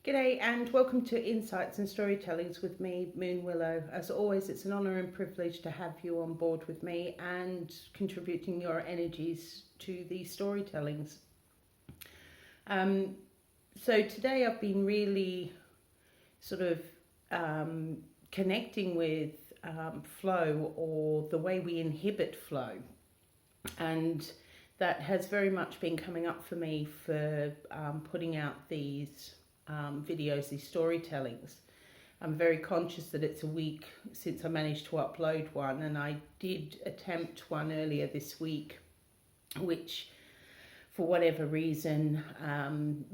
G'day and welcome to Insights and Storytellings with me, Moon Willow. As always, it's an honour and privilege to have you on board with me and contributing your energies to these storytellings. So today I've been really sort of connecting with flow, or the way we inhibit flow, and that has very much been coming up for me for putting out these videos, these storytellings. I'm very conscious that it's a week since I managed to upload one, and I did attempt one earlier this week, which for whatever reason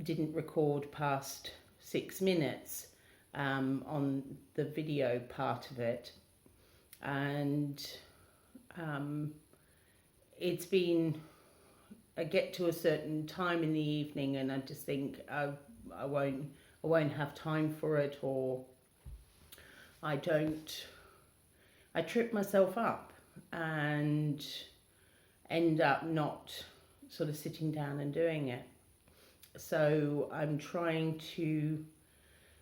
didn't record past 6 minutes on the video part of it. And it's been, I get to a certain time in the evening and I just think I won't have time for it, or I trip myself up and end up not sort of sitting down and doing it. So I'm trying to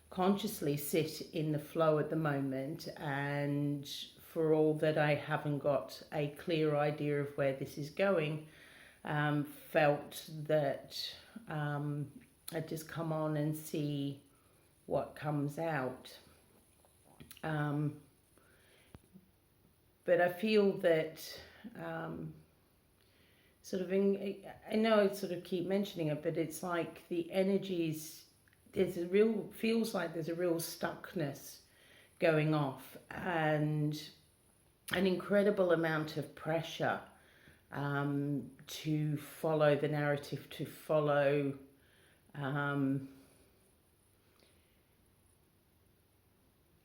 consciously sit in the flow at the moment, and for all that I haven't got a clear idea of where this is going, felt that I'd just come on and see what comes out. But I feel that I know I sort of keep mentioning it, but it's like the energies, feels like there's a real stuckness going off, and an incredible amount of pressure to follow the narrative, to follow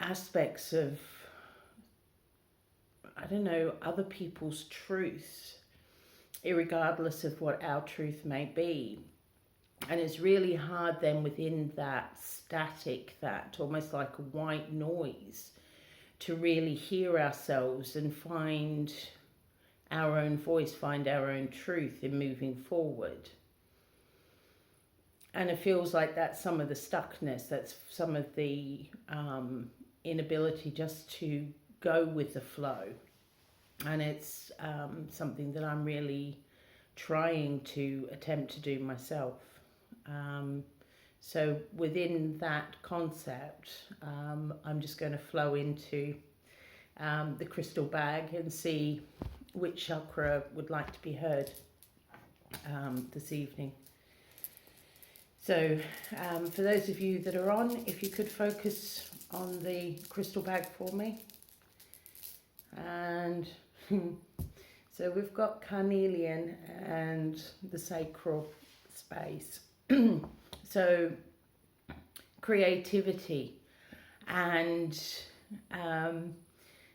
aspects of, I don't know, other people's truths, irregardless of what our truth may be. And it's really hard then within that static, that almost like a white noise, to really hear ourselves and find our own voice, find our own truth in moving forward. And it feels like that's some of the stuckness, that's some of the inability just to go with the flow. And it's something that I'm really trying to attempt to do myself. So within that concept, I'm just going to flow into the crystal bag and see which chakra would like to be heard this evening. So for those of you that are on, if you could focus on the crystal bag for me. And so we've got carnelian and the sacral space. So creativity, and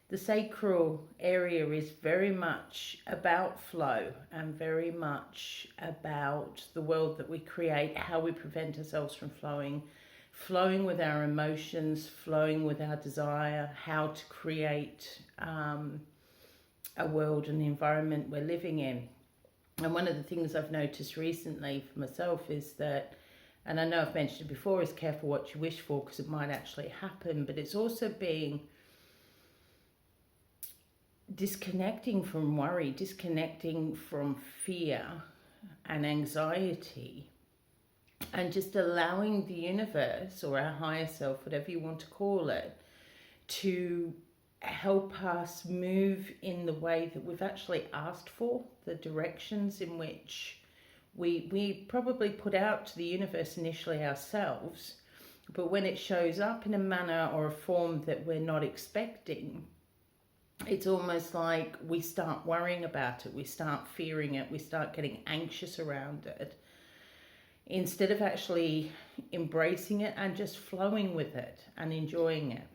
the sacral area is very much about flow and very much about the world that we create, how we prevent ourselves from flowing with our emotions, flowing with our desire, how to create a world and the environment we're living in. And one of the things I've noticed recently for myself is that, and I know I've mentioned it before, is careful what you wish for, because it might actually happen, but it's also being disconnecting from worry, disconnecting from fear and anxiety, and just allowing the universe, or our higher self, whatever you want to call it, to help us move in the way that we've actually asked for, the directions in which we probably put out to the universe initially ourselves, but when it shows up in a manner or a form that we're not expecting, it's almost like we start worrying about it, we start fearing it, we start getting anxious around it, instead of actually embracing it and just flowing with it and enjoying it.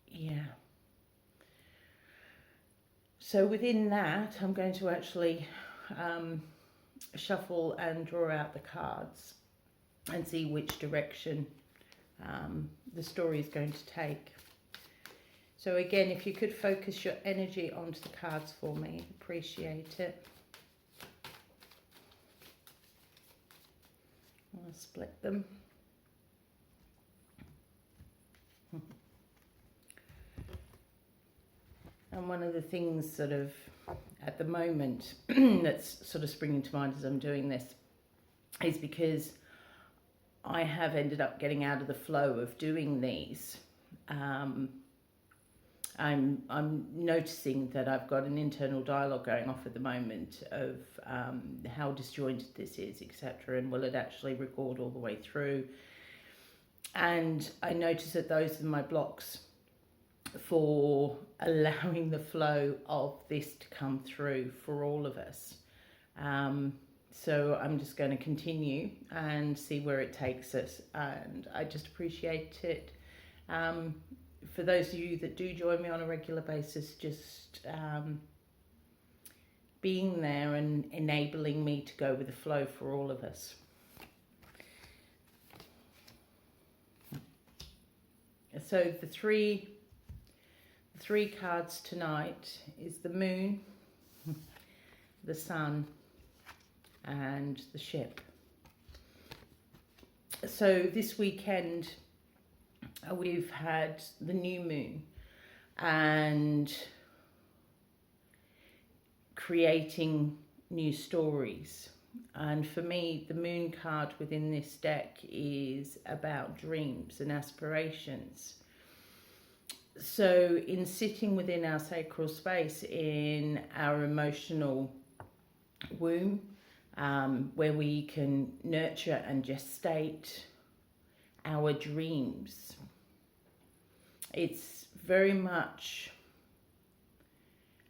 Yeah. So within that, I'm going to actually shuffle and draw out the cards and see which direction the story is going to take. So again, if you could focus your energy onto the cards for me, appreciate it. split them. And one of the things sort of at the moment that's sort of springing to mind as I'm doing this is because I have ended up getting out of the flow of doing these. I'm noticing that I've got an internal dialogue going off at the moment of how disjointed this is, etc., and will it actually record all the way through? And I notice that those are my blocks for allowing the flow of this to come through for all of us. So I'm just going to continue and see where it takes us, and I just appreciate it. For those of you that do join me on a regular basis, just being there and enabling me to go with the flow for all of us. So the three cards tonight is the moon, the sun, and the ship. So this weekend we've had the new moon and creating new stories. And for me, the moon card within this deck is about dreams and aspirations. So in sitting within our sacral space, in our emotional womb, where we can nurture and gestate our dreams, it's very much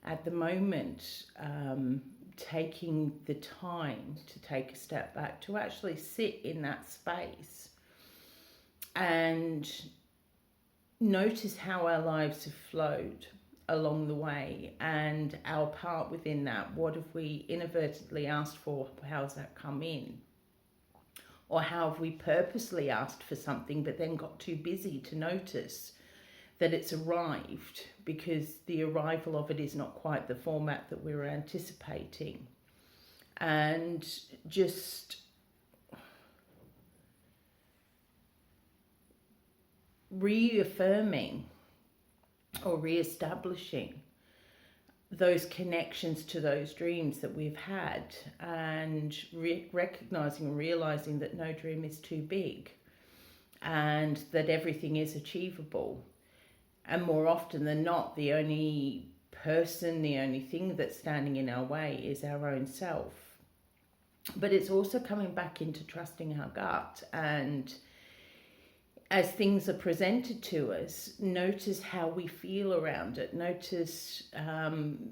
at the moment taking the time to take a step back, to actually sit in that space and notice how our lives have flowed along the way and our part within that. What have we inadvertently asked for? How has that come in? Or how have we purposely asked for something but then got too busy to notice that it's arrived, because the arrival of it is not quite the format that we were anticipating? And just reaffirming or reestablishing those connections to those dreams that we've had, and recognizing and realizing that no dream is too big and that everything is achievable. And more often than not, the only person, the only thing that's standing in our way is our own self. But it's also coming back into trusting our gut, and as things are presented to us, notice how we feel around it. Notice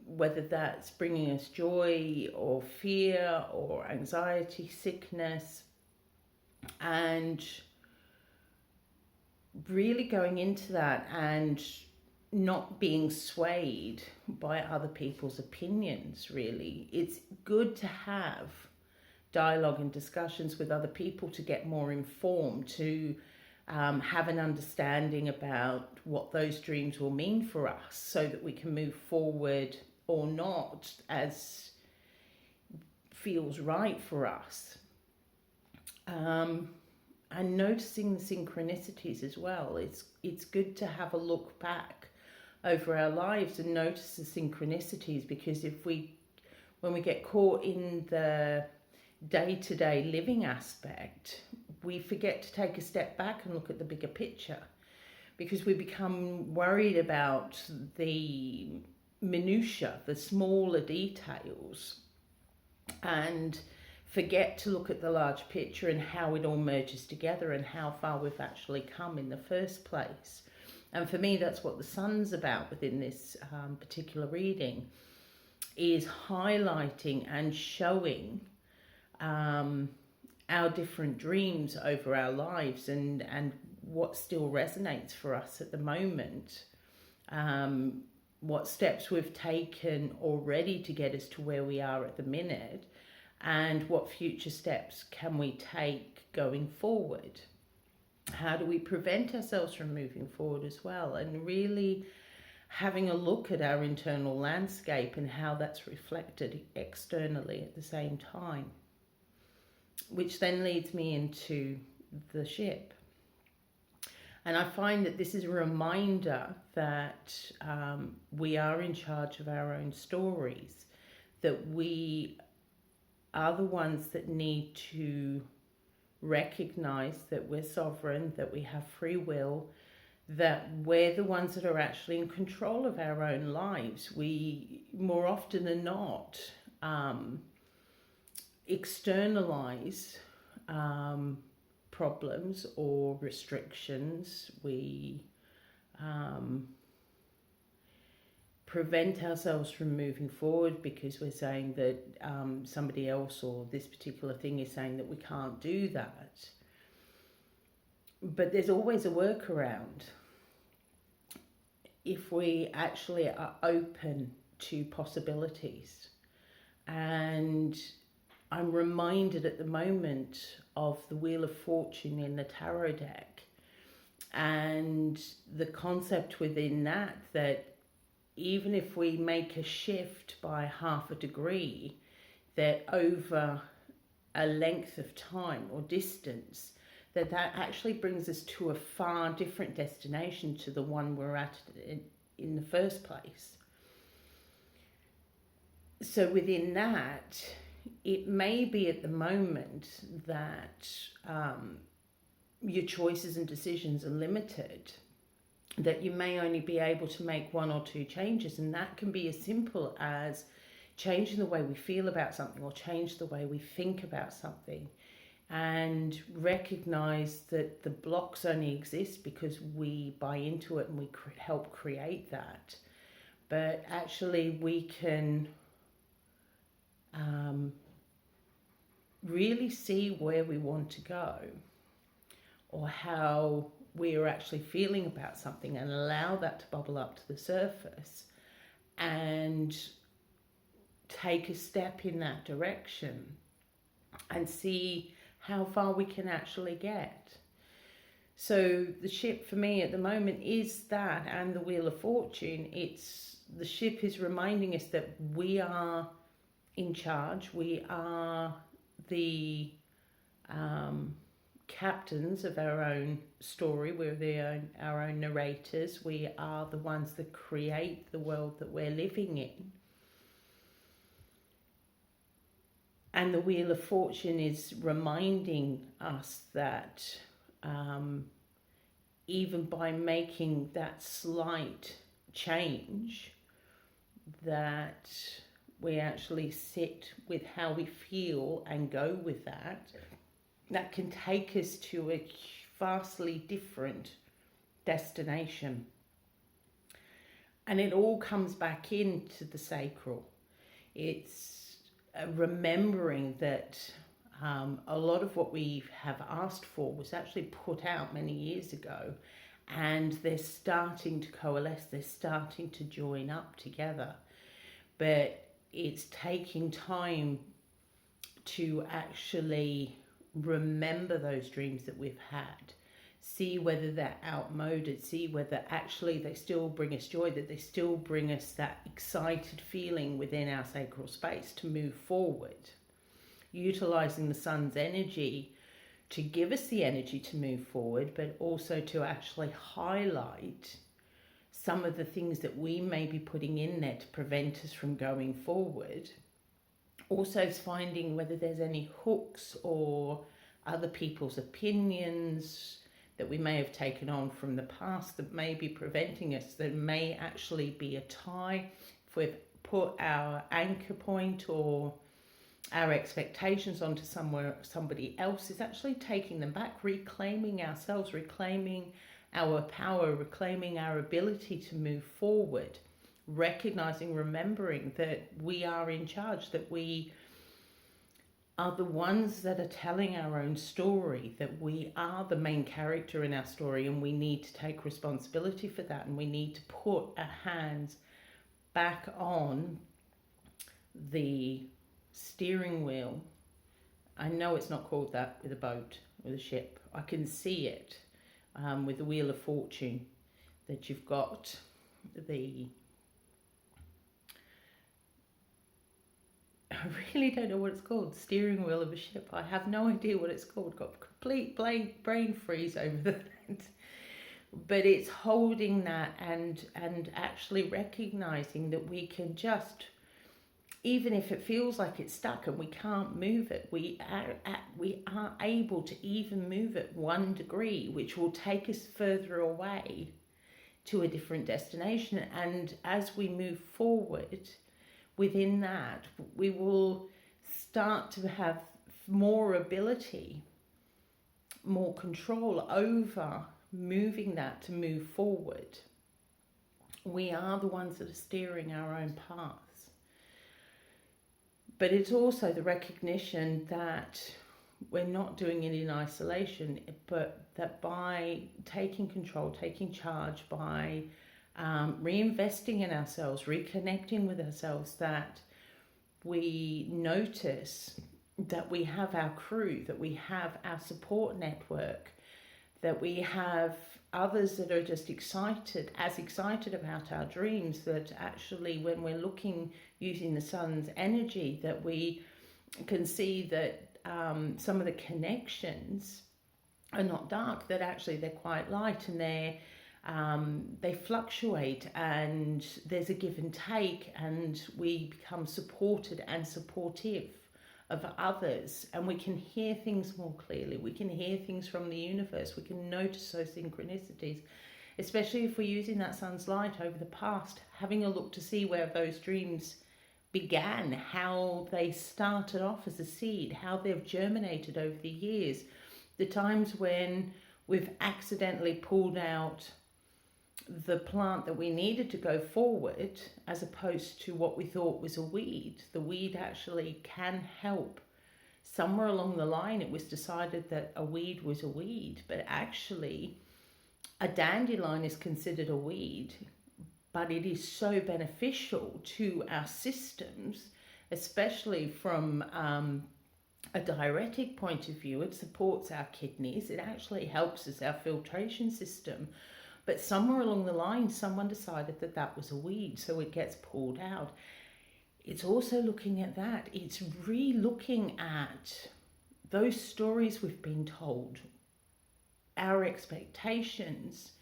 whether that's bringing us joy or fear or anxiety, sickness, and really going into that and not being swayed by other people's opinions, really. It's good to have dialogue and discussions with other people to get more informed, to have an understanding about what those dreams will mean for us, so that we can move forward or not as feels right for us. And noticing the synchronicities as well. It's good to have a look back over our lives and notice the synchronicities, because when we get caught in the day-to-day living aspect, we forget to take a step back and look at the bigger picture, because we become worried about the minutiae, the smaller details, and forget to look at the large picture and how it all merges together and how far we've actually come in the first place. And for me, that's what the sun's about within this particular reading, is highlighting and showing our different dreams over our lives, and what still resonates for us at the moment, what steps we've taken already to get us to where we are at the minute, and what future steps can we take going forward. How do we prevent ourselves from moving forward as well, and really having a look at our internal landscape and how that's reflected externally at the same time. which then leads me into the ship. And I find that this is a reminder that we are in charge of our own stories, that we are the ones that need to recognize that we're sovereign, that we have free will, that we're the ones that are actually in control of our own lives. We, more often than not, externalize problems or restrictions. We prevent ourselves from moving forward because we're saying that somebody else or this particular thing is saying that we can't do that. But there's always a workaround if we actually are open to possibilities. And I'm reminded at the moment of the Wheel of Fortune in the tarot deck, and the concept within that even if we make a shift by 0.5 degree, that over a length of time or distance, that actually brings us to a far different destination to the one we're at in the first place. So within that, it may be at the moment that your choices and decisions are limited, that you may only be able to make 1 or 2 changes, and that can be as simple as changing the way we feel about something or change the way we think about something, and recognize that the blocks only exist because we buy into it and we help create that. But actually we can really see where we want to go or how we are actually feeling about something, and allow that to bubble up to the surface and take a step in that direction and see how far we can actually get. So the ship for me at the moment is that, and the Wheel of Fortune. The ship is reminding us that we are in charge. We are the captains of our own story. We're our own narrators. We are the ones that create the world that we're living in. And the Wheel of Fortune is reminding us that even by making that slight change, that we actually sit with how we feel and go with that, that can take us to a vastly different destination. And it all comes back into the sacral. It's remembering that a lot of what we have asked for was actually put out many years ago, and they're starting to coalesce, they're starting to join up together. But it's taking time to actually remember those dreams that we've had, see whether they're outmoded, see whether actually they still bring us joy, that they still bring us that excited feeling within our sacral space to move forward, utilizing the sun's energy to give us the energy to move forward, but also to actually highlight some of the things that we may be putting in there to prevent us from going forward. Also finding whether there's any hooks or other people's opinions that we may have taken on from the past that may be preventing us. There may actually be a tie. If we've put our anchor point or our expectations onto somebody else, is actually taking them back, reclaiming ourselves, reclaiming our power, reclaiming our ability to move forward, recognizing, remembering that we are in charge, that we are the ones that are telling our own story, that we are the main character in our story, and we need to take responsibility for that, and we need to put our hands back on the steering wheel. I know it's not called that with a boat, with a ship. I can see it with the Wheel of Fortune, that you've got the I really don't know what it's called. Steering wheel of a ship. I have no idea what it's called. Got complete brain freeze over that. But it's holding that and actually recognizing that we can just, even if it feels like it's stuck and we can't move it, we are able to even move it 1 degree, which will take us further away to a different destination. And as we move forward within that, we will start to have more ability, more control over moving that to move forward. We are the ones that are steering our own paths. But it's also the recognition that we're not doing it in isolation, but that by taking control, taking charge, by reinvesting in ourselves, reconnecting with ourselves, that we notice that we have our crew, that we have our support network, that we have others that are just excited about our dreams, that actually when we're looking using the sun's energy, that we can see that some of the connections are not dark, that actually they're quite light, and they fluctuate, and there's a give and take, and we become supported and supportive of others, and we can hear things more clearly. We can hear things from the universe. We can notice those synchronicities, especially if we're using that sun's light over the past, having a look to see where those dreams began, how they started off as a seed, how they've germinated over the years, the times when we've accidentally pulled out the plant that we needed to go forward, as opposed to what we thought was a weed. The weed actually can help. Somewhere along the line it was decided that a weed was a weed, but actually a dandelion is considered a weed, but it is so beneficial to our systems, especially from a diuretic point of view. It supports our kidneys. It actually helps us, our filtration system. But somewhere along the line, someone decided that that was a weed, so it gets pulled out. It's also looking at that. It's re-looking at those stories we've been told, our expectations,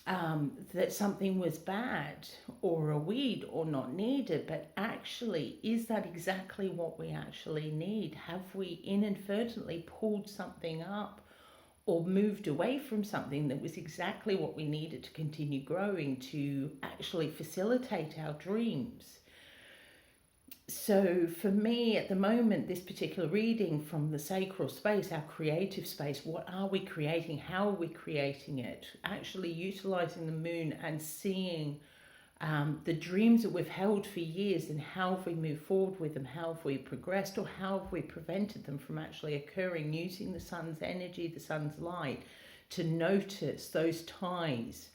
that something was bad or a weed or not needed, but actually, is that exactly what we actually need? Have we inadvertently pulled something up or moved away from something that was exactly what we needed to continue growing, to actually facilitate our dreams? So for me at the moment, this particular reading from the sacral space, our creative space, what are we creating? How are we creating it? Actually utilizing the moon and seeing the dreams that we've held for years, and how have we moved forward with them? How have we progressed, or how have we prevented them from actually occurring, using the sun's energy, the sun's light, to notice those ties,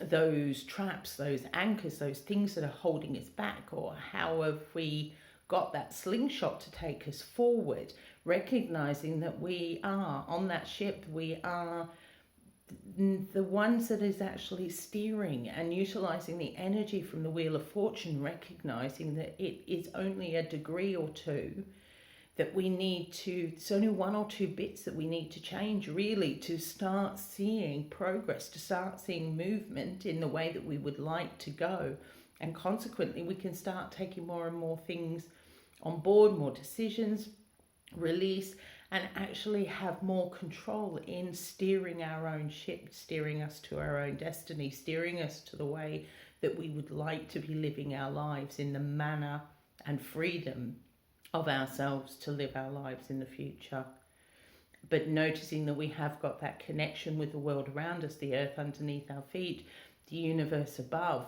those traps, those anchors, those things that are holding us back? Or how have we got that slingshot to take us forward, recognizing that we are on that ship, we are the ones that is actually steering and utilizing the energy from the Wheel of Fortune, recognizing that it is only a degree or two that we need to, it's only 1 or 2 bits that we need to change, really, to start seeing progress, to start seeing movement in the way that we would like to go. And consequently, we can start taking more and more things on board, more decisions, release, and actually have more control in steering our own ship, steering us to our own destiny, steering us to the way that we would like to be living our lives, in the manner and freedom of ourselves to live our lives in the future. But noticing that we have got that connection with the world around us, the earth underneath our feet, the universe above,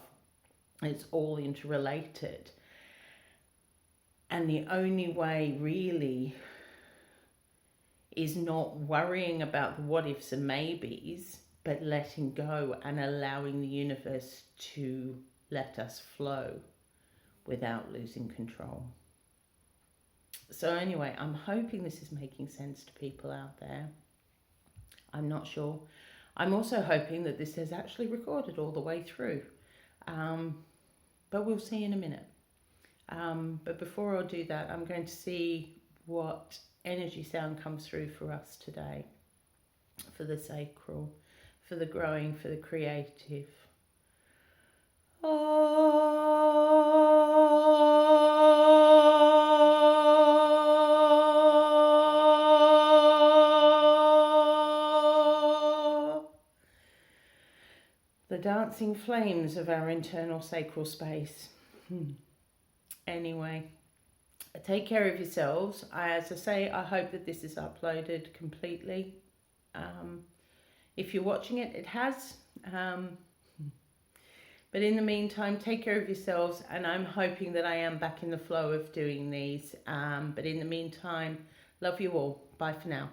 it's all interrelated. And the only way really is not worrying about the what ifs and maybes, but letting go and allowing the universe to let us flow without losing control. So anyway, I'm hoping this is making sense to people out there. I'm not sure. I'm also hoping that this is actually recorded all the way through. But we'll see in a minute. But before I do that, I'm going to see what energy sound comes through for us today, for the sacral, for the growing, for the creative. The dancing flames of our internal sacral space. Anyway, take care of yourselves. As I say, I hope that this is uploaded completely. If you're watching it, it has. But in the meantime, take care of yourselves, and I'm hoping that I am back in the flow of doing these. But in the meantime, love you all. Bye for now.